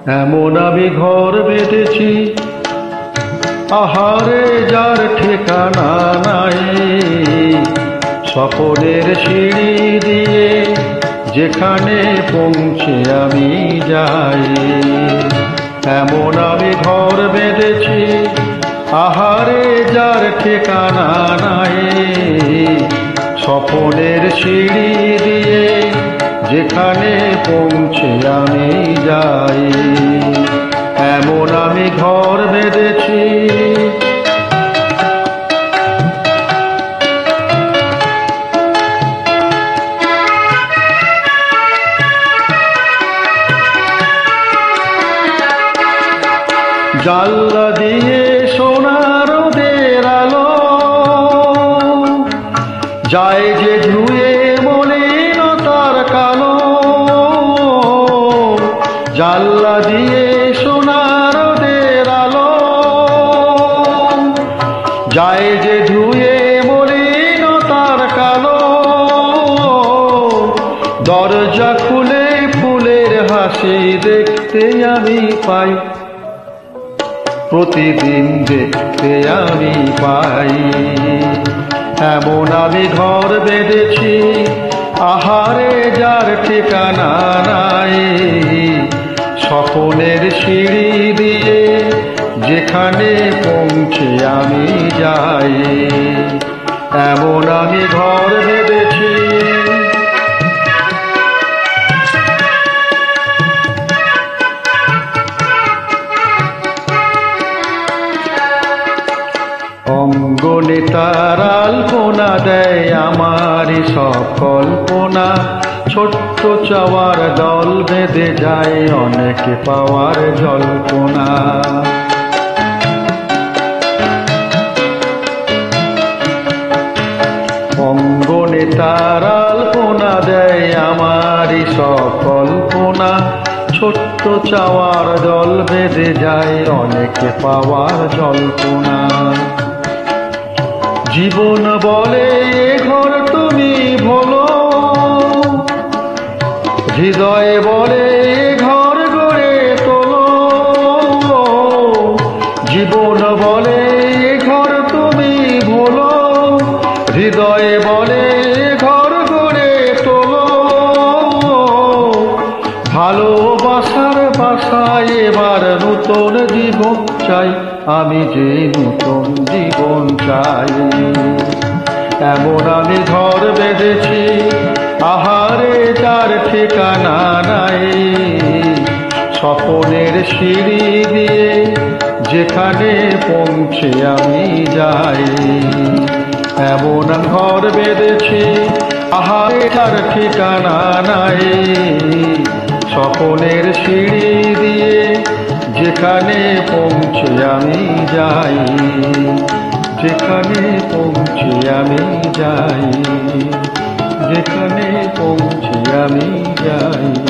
এমন আমি ঘর বেঁধেছি, আহারে যার ঠিকানা নাই। স্বপনের সিঁড়ি দিয়ে যেখানে পৌঁছে আমি যাই। এমন আমি ঘর বেঁধেছি, আহারে যার ঠিকানা নাই। স্বপনের সিঁড়ি দিয়ে যেখানে পৌঁছে আমি যাই। এমন আমি ঘর বেঁধেছি। জানলা দিয়ে সোনার রোদের আলো যায় যে ধুয়ে মলিনতার কালো। জানলা দিয়ে সোনার রোদের আলো যায় যে ধুয়ে মলিনতার কালো। দরজা খুলে ফুলের হাসি দেখতে আমি পাই, প্রতিদিন দেখতে আমি পাই। এমন আমি ঘর বেঁধেছি, আহারে যার ঠিকানা নাই। স্বপনের সিঁড়ি দিয়ে যেখানে পৌঁছে আমি যাই। এমন আমি ঘর বেঁধেছি। অঙ্গনে তার আলপনা দেয় আমারই সব কল্পনা। ছোট্ট চাওয়ার দল বেঁধে যায় অনেক পাওয়ার জল্পনা। অঙ্গনে তার আলপনা দেয় আমারই সব কল্পনা। ছোট্ট চাওয়ার দল বেঁধে যায় অনেক পাওয়ার জল্পনা। জীবন বলে এ ঘর তুমি ভোলো, হৃদয় বলে এ ঘর গড়ে তোলো। জীবন বলে এ ঘর তুমি ভোলো, হৃদয় বলে এ ঘর গড়ে তোলো। ভালোবাসার বাসায় এবার নতুন জীবন চাই, আমি যে নতুন জীবন চাই। এমন আমি ঘর বেঁধেছি, আহারে যার ঠিকানা নাই। স্বপনের সিঁড়ি দিয়ে যেখানে পৌঁছে আমি যাই। এমন ঘর বেঁধেছি, আহারে যার ঠিকানা নাই। স্বপনের সিঁড়ি দিয়ে যেখানে পৌঁছে আমি যাই। যেখানে পৌঁছে আমি যাই। যেখানে পৌঁছে আমি যাই।